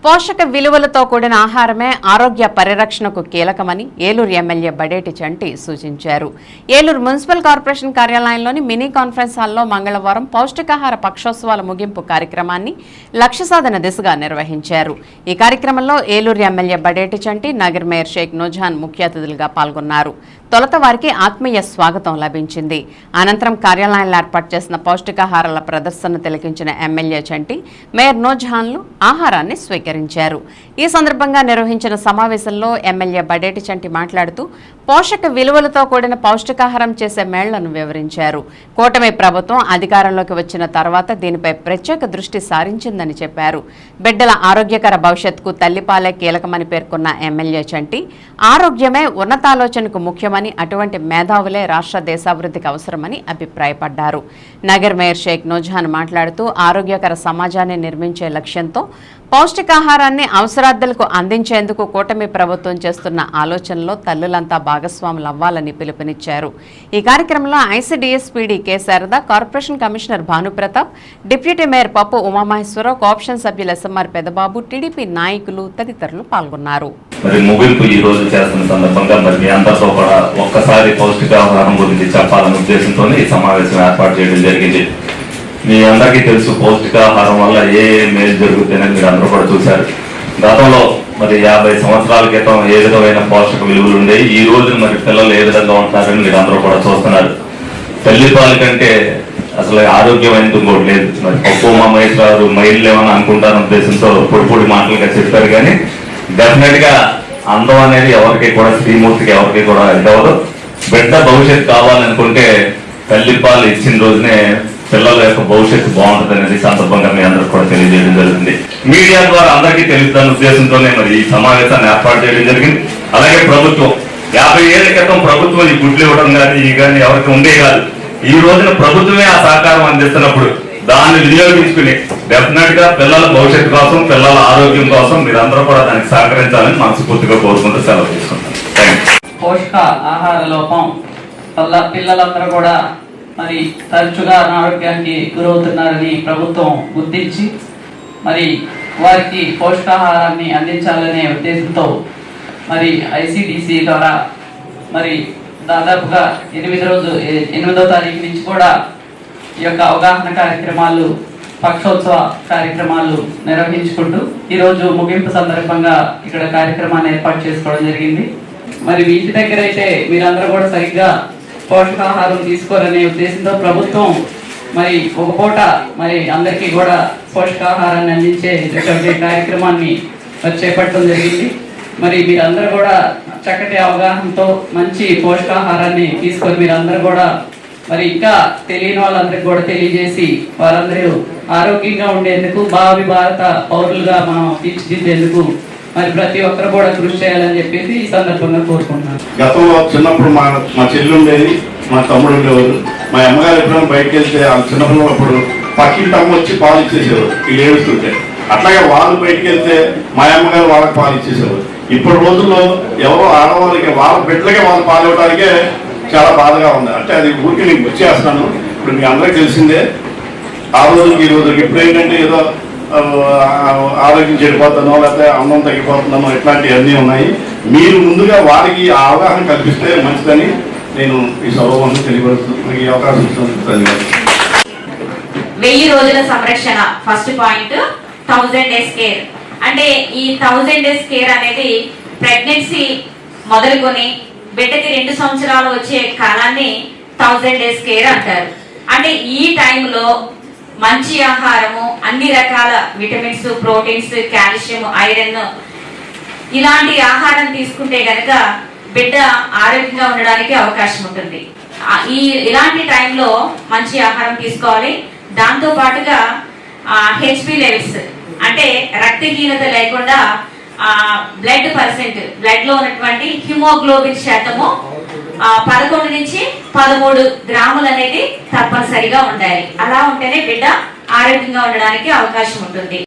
పోషక విలువలతో కూడిన ఆహారమే ఆరోగ్య పరిరక్షణకు కీలకమని ఏలూరు ఎమ్మెల్యే బడేటి చంటి సూచించారు. ఏలూరు మున్సిపల్ కార్పొరేషన్ కార్యాలయంలోని మినీ కాన్ఫరెన్స్ హాల్లో మంగళవారం పౌష్టికాహార పక్షోత్సవాల ముగింపు కార్యక్రమాన్ని లక్ష్య సాధన దిశగా నిర్వహించారు. ఈ కార్యక్రమంలో ఏలూరు ఎమ్మెల్యే బడేటి చంటి, నగర్ మేయర్ షేక్ నూజహాన్ ముఖ్య అతిథులుగా పాల్గొన్నారు. తొలుత వారికి ఆత్మీయ స్వాగతం లభించింది. అనంతరం కార్యాలయంలో ఏర్పాటు చేసిన పౌష్టికాహారాల ప్రదర్శన తిలకించిన ఎమ్మెల్యే చంటి, మేయర్ నూజహాన్లు ఆహారాన్ని స్వీకరించారు. ఈ సందర్భంగా నిర్వహించిన సమావేశంలో ఎమ్మెల్యే బడేటి చంటి మాట్లాడుతూ పోషక విలువలతో కూడిన పౌష్టికాహారం చేసే మేళ్లను వివరించారు. కూటమి ప్రభుత్వం అధికారంలోకి వచ్చిన తర్వాత దీనిపై ప్రత్యేక దృష్టి సారించిందని చెప్పారు. బిడ్డల ఆరోగ్యకర భవిష్యత్తుకు తల్లిపాలే కీలకమని పేర్కొన్న ఎమ్మెల్యే చంటి, ఆరోగ్యమే ఉన్నతాలోచనకు ముఖ్యమని, అటువంటి మేధావులే రాష్ట్ర దేశాభివృద్ధికి అవసరమని అభిప్రాయపడ్డారు. నగర్ మేయర్ షేక్ నూజహాన్ మాట్లాడుతూ ఆరోగ్యకర సమాజాన్ని నిర్మించే లక్ష్యంతో పౌష్టికాహారాన్ని అవసరార్థులకు అందించేందుకు కూటమి ప్రభుత్వం చేస్తున్న ఆలోచనలో తల్లులంతా భాగస్వాములు అవ్వాలని పిలుపునిచ్చారు. ఈ కార్యక్రమంలో ICDS PD K Sharada, corporation commissioner Bhanu Pratap, deputy mayor పప్పు ఉమామహేశ్వరరావు, కోఆప్షన్ సభ్యులు ఎస్ఎంఆర్ పెదబాబు, టీడీపీ నాయకులు తదితరులు పాల్గొన్నారు. మరి ముగింపు ఈ రోజు చేస్తున్న సందర్భంగా మరి మీ అందరితో కూడా ఒక్కసారి పౌష్టికాహారం గురించి చెప్పాలనే ఉద్దేశంతో ఈ సమావేశం ఏర్పాటు చేయడం జరిగింది. మీ అందరికీ తెలుసు, పౌష్టికాహారం వల్ల ఏ మేలు జరుగుతుందని మీరు అందరూ కూడా చూశారు. గతంలో మరి 50 సంవత్సరాల క్రితం ఏ విధమైన పోషక విలువలు ఉండేవి, ఈ రోజు మరి పిల్లలు ఏ విధంగా ఉంటున్నారని మీరు అందరూ కూడా చూస్తున్నారు. తల్లిపాల కంటే అసలు ఆరోగ్యమైనది ఇంకోటి లేదు. మరి పప్పు మహేశ్వరారు మైళ్ళు ఏమని అనుకుంటారన్న ఉద్దేశంతో పొడి మాటలుగా చెప్పారు. కానీ డెఫినెట్ గా అందం అనేది ఎవరికి కూడా, శ్రీమూర్తికి ఎవరికి కూడా ఇవ్వదు. బిడ్డ భవిష్యత్తు కావాలనుకుంటే తల్లిపాలు ఇచ్చిన రోజునే పిల్లల యొక్క భవిష్యత్తు బాగుంటుంది అనేది సందర్భంగా మీ అందరికి కూడా తెలియజేయడం జరుగుతుంది. మీడియా ద్వారా అందరికీ తెలుస్తున్న ఉద్దేశంతోనే మరి ఈ సమావేశాన్ని ఏర్పాటు చేయడం జరిగింది. అలాగే ప్రభుత్వం 50 ఏళ్ల క్రితం ప్రభుత్వం ఈ గుడ్లు ఇవ్వడం కానీ ఎవరికి ఉండే కాదు. ఈ రోజున ప్రభుత్వమే ఆ సహకారం అందిస్తున్నప్పుడు దాన్ని వినియోగించుకుని డెఫినెట్ గా పిల్లల భవిష్యత్తు కోసం, పిల్లల ఆరోగ్యం కోసం మీరందరూ కూడా దానికి సహకరించాలని మనస్ఫూర్తిగా కోరుకుంటూ సెలవు తీసుకుంటాం. పోషక ఆహార లోపం వల్ల పిల్లలందరూ కూడా మరి తరచుగా అనారోగ్యానికి గురవుతున్నారని ప్రభుత్వం గుర్తించి మరి వారికి పోషకాహారాన్ని అందించాలనే ఉద్దేశంతో మరి ఐసీడీసీ ద్వారా మరి దాదాపుగా 8వ తారీఖు నుంచి కూడా ఈ యొక్క అవగాహన కార్యక్రమాలు, పక్షోత్సవ కార్యక్రమాలు నిర్వహించుకుంటూ ఈరోజు ముగింపు సందర్భంగా ఇక్కడ కార్యక్రమాన్ని ఏర్పాటు చేసుకోవడం జరిగింది. మరి వీటి దగ్గర అయితే మీరందరూ కూడా సరిగ్గా పోషకాహారం తీసుకోవాలనే ఉద్దేశంతో ప్రభుత్వం మరి ఒక పూట మరి అందరికీ కూడా పోషకాహారాన్ని అందించేటువంటి కార్యక్రమాన్ని చేపట్టడం జరిగింది. మరి మీరందరూ కూడా చక్కటి అవగాహనతో మంచి పోషకాహారాన్ని తీసుకొని మీరందరూ కూడా మరి ఇంకా తెలియని వాళ్ళందరికీ కూడా తెలియజేసి వారందరూ ఆరోగ్యంగా ఉండేందుకు, భావి భారత పౌరులుగా మనం తీర్చిదిద్దేందుకు మరి ప్రతి ఒక్కరు కూడా కృషి చేయాలని చెప్పేసి ఈ సందర్భంగా కోరుకుంటున్నాను. గతంలో చిన్నప్పుడు మా చెల్లి ఉండేది, మా తమ్ముడు ఉండేవారు. మా అమ్మగారు ఎప్పుడైనా బయటకు వెళ్తే ఆ చిన్నప్పుడు అప్పుడు పక్కింటి అమ్మ వచ్చి పాలు ఇచ్చేసేవారు వీళ్ళు ఏడుస్తుంటే. అట్లాగే వాళ్ళు బయటకు వెళ్తే మా అమ్మగారు వాళ్ళకి పాలు ఇచ్చేసేవారు. ఇప్పుడు రోజుల్లో ఎవరో ఆడవాళ్ళకి వాళ్ళ బిడ్డలకే వాళ్ళు పాలు ఇవ్వడానికే చాలా బాధగా ఉంది. అంటే అది ఊరికి నేను వచ్చేస్తాను. ఇప్పుడు మీ అందరికీ తెలిసిందే, ఆ రోజుకి ఈ రోజుకి ఇప్పుడు ఏంటంటే ఏదో ఆరోగ్యం చెడిపోతానో లేకపోతే అన్నం తగ్గిపోతున్నానో ఇట్లాంటివన్నీ ఉన్నాయి. మీరు ముందుగా వారికి ఆ అవగాహన కల్పిస్తే మంచిదని నేను ఈ సభను తెలియపరుస్తున్నాను. ఈ అవకాశం ఇస్తున్నాను. 1000 రోజుల సంరక్షణ ఫస్ట్ పాయింట్ 1000 days కేర్. అంటే ఈ 1000 days కేర్ అనేది ప్రెగ్నెన్సీ మొదలుకొని బిడ్డకి 2 సంవత్సరాలు వచ్చే కాలాన్ని 1000 days కేర్ అంటారు. అంటే ఈ టైంలో మంచి ఆహారము, అన్ని రకాల విటమిన్స్, ప్రోటీన్స్, కాల్షియం, ఐరన్ ఇలాంటి ఆహారం తీసుకుంటే గనక బిడ్డ ఆరోగ్యంగా ఉండడానికి అవకాశం ఉంటుంది. ఇలాంటి టైంలో మంచి ఆహారం తీసుకోవాలి. దాంతో పాటుగా హెచ్పి లెవెల్స్ అంటే రక్తహీనత లేకుండా బ్లడ్ లో ఉన్నటువంటి హిమోగ్లోబిన్ శాతము 11 నుంచి 13 గ్రాములు అనేది తప్పనిసరిగా ఉండాలి. అలా ఉంటేనే బిడ్డ ఆరోగ్యంగా ఉండడానికి అవకాశం ఉంటుంది.